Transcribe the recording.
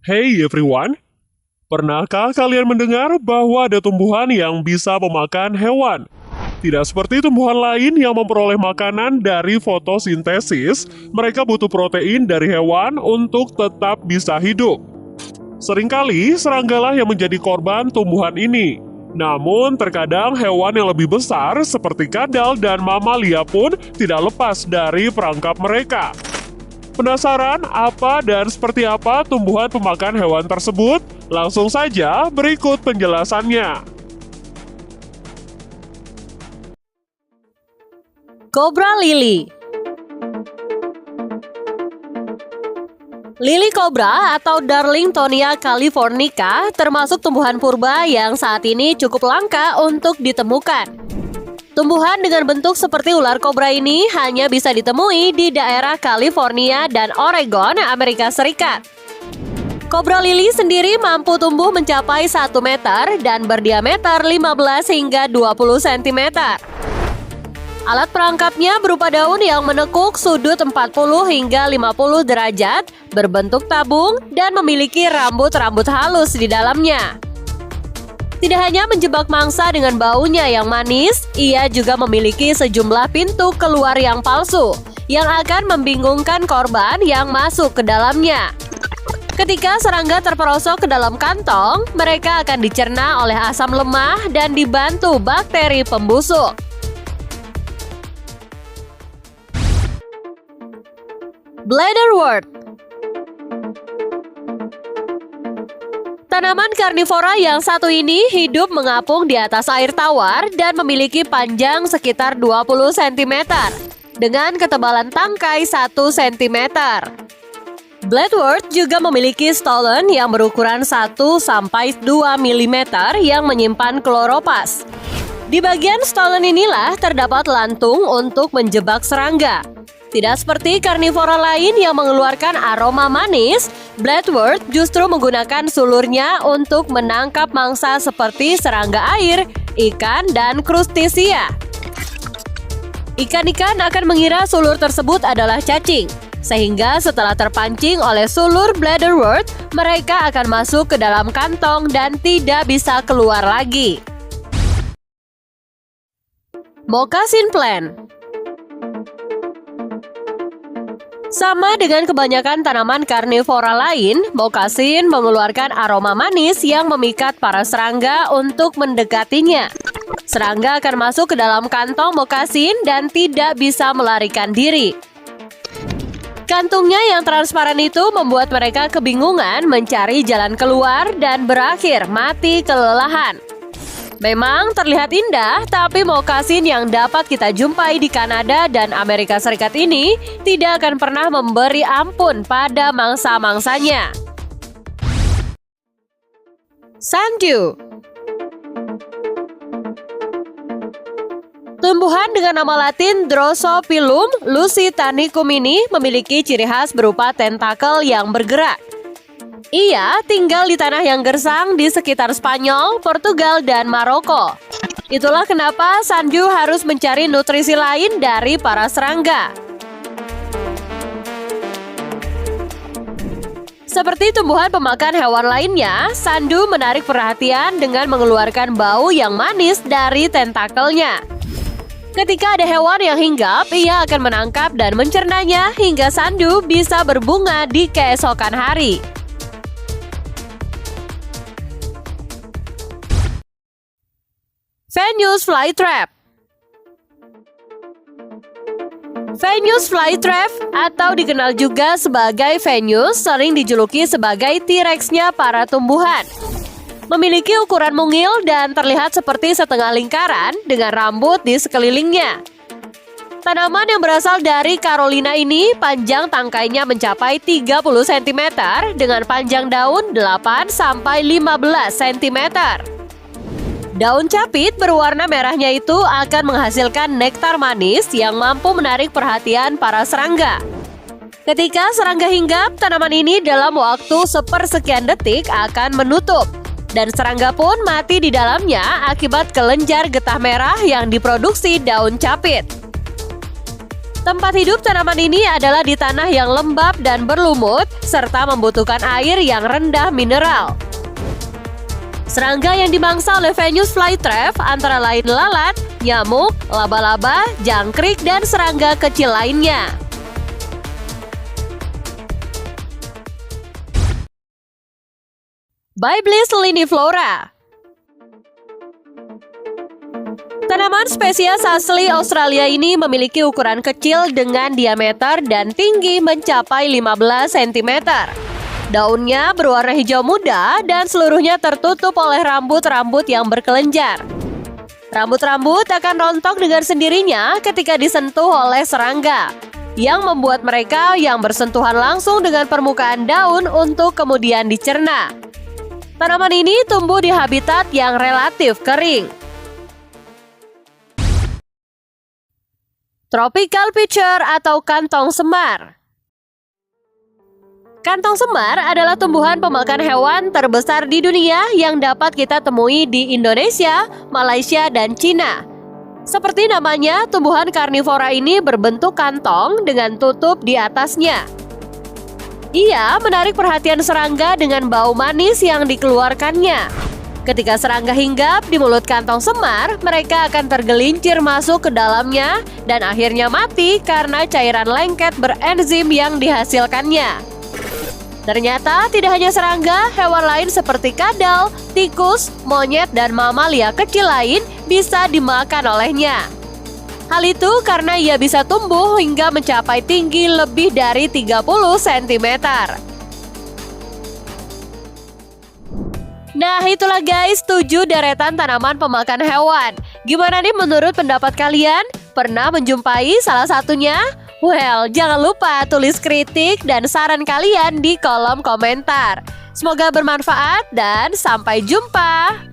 Hey everyone, pernahkah kalian mendengar bahwa ada tumbuhan yang bisa memakan hewan? Tidak seperti tumbuhan lain yang memperoleh makanan dari fotosintesis, mereka butuh protein dari hewan untuk tetap bisa hidup. Seringkali seranggalah yang menjadi korban tumbuhan ini. Namun terkadang hewan yang lebih besar seperti kadal dan mamalia pun tidak lepas dari perangkap mereka. Penasaran apa dan seperti apa tumbuhan pemakan hewan tersebut? Langsung saja berikut penjelasannya. Kobra lili. Lili kobra atau Darlingtonia californica termasuk tumbuhan purba yang saat ini cukup langka untuk ditemukan. Tumbuhan dengan bentuk seperti ular kobra ini hanya bisa ditemui di daerah California dan Oregon, Amerika Serikat. Kobra lili sendiri mampu tumbuh mencapai 1 meter dan berdiameter 15 hingga 20 cm. Alat perangkapnya berupa daun yang menekuk sudut 40 hingga 50 derajat, berbentuk tabung, dan memiliki rambut-rambut halus di dalamnya. Tidak hanya menjebak mangsa dengan baunya yang manis, ia juga memiliki sejumlah pintu keluar yang palsu, yang akan membingungkan korban yang masuk ke dalamnya. Ketika serangga terperosok ke dalam kantong, mereka akan dicerna oleh asam lemah dan dibantu bakteri pembusuk. Bladderwort. Tanaman karnivora yang satu ini hidup mengapung di atas air tawar dan memiliki panjang sekitar 20 cm dengan ketebalan tangkai 1 cm. Bladderwort juga memiliki stolon yang berukuran 1-2 mm yang menyimpan kloropas. Di bagian stolon inilah terdapat lantung untuk menjebak serangga. Tidak seperti karnivora lain yang mengeluarkan aroma manis, Bladderwort justru menggunakan sulurnya untuk menangkap mangsa seperti serangga air, ikan, dan krustisia. Ikan-ikan akan mengira sulur tersebut adalah cacing, sehingga setelah terpancing oleh sulur Bladderwort, mereka akan masuk ke dalam kantong dan tidak bisa keluar lagi. Moccasin plant. Sama dengan kebanyakan tanaman karnivora lain, moccasin mengeluarkan aroma manis yang memikat para serangga untuk mendekatinya. Serangga akan masuk ke dalam kantong moccasin dan tidak bisa melarikan diri. Kantungnya yang transparan itu membuat mereka kebingungan mencari jalan keluar dan berakhir mati kelelahan. Memang terlihat indah, tapi moccasin yang dapat kita jumpai di Kanada dan Amerika Serikat ini tidak akan pernah memberi ampun pada mangsa-mangsanya. Sundew. Tumbuhan dengan nama latin Drosophilum lusitanicum ini memiliki ciri khas berupa tentakel yang bergerak. Ia tinggal di tanah yang gersang di sekitar Spanyol, Portugal, dan Maroko. Itulah kenapa sundew harus mencari nutrisi lain dari para serangga. Seperti tumbuhan pemakan hewan lainnya, sundew menarik perhatian dengan mengeluarkan bau yang manis dari tentakelnya. Ketika ada hewan yang hinggap, ia akan menangkap dan mencernanya hingga sundew bisa berbunga di keesokan hari. Venus flytrap. Venus flytrap atau dikenal juga sebagai Venus sering dijuluki sebagai T-Rex-nya para tumbuhan. Memiliki ukuran mungil dan terlihat seperti setengah lingkaran dengan rambut di sekelilingnya. Tanaman yang berasal dari Carolina ini panjang tangkainya mencapai 30 cm dengan panjang daun 8-15 cm. Daun capit berwarna merahnya itu akan menghasilkan nektar manis yang mampu menarik perhatian para serangga. Ketika serangga hinggap, tanaman ini dalam waktu sepersekian detik akan menutup. Dan serangga pun mati di dalamnya akibat kelenjar getah merah yang diproduksi daun capit. Tempat hidup tanaman ini adalah di tanah yang lembab dan berlumut, serta membutuhkan air yang rendah mineral. Serangga yang dimangsa oleh Venus flytrap antara lain lalat, nyamuk, laba-laba, jangkrik, dan serangga kecil lainnya. Byblis liniflora. Tanaman spesies asli Australia ini memiliki ukuran kecil dengan diameter dan tinggi mencapai 15 cm. Daunnya berwarna hijau muda dan seluruhnya tertutup oleh rambut-rambut yang berkelenjar. Rambut-rambut akan rontok dengan sendirinya ketika disentuh oleh serangga, yang membuat mereka yang bersentuhan langsung dengan permukaan daun untuk kemudian dicerna. Tanaman ini tumbuh di habitat yang relatif kering. Tropical pitcher atau kantong semar. Kantong semar adalah tumbuhan pemakan hewan terbesar di dunia yang dapat kita temui di Indonesia, Malaysia, dan Cina. Seperti namanya, tumbuhan karnivora ini berbentuk kantong dengan tutup di atasnya. Ia menarik perhatian serangga dengan bau manis yang dikeluarkannya. Ketika serangga hinggap di mulut kantong semar, mereka akan tergelincir masuk ke dalamnya dan akhirnya mati karena cairan lengket berenzim yang dihasilkannya. Ternyata tidak hanya serangga, hewan lain seperti kadal, tikus, monyet, dan mamalia kecil lain bisa dimakan olehnya. Hal itu karena ia bisa tumbuh hingga mencapai tinggi lebih dari 30 cm. Nah, itulah guys 7 deretan tanaman pemakan hewan. Gimana nih menurut pendapat kalian? Pernah menjumpai salah satunya? Well, jangan lupa tulis kritik dan saran kalian di kolom komentar. Semoga bermanfaat dan sampai jumpa.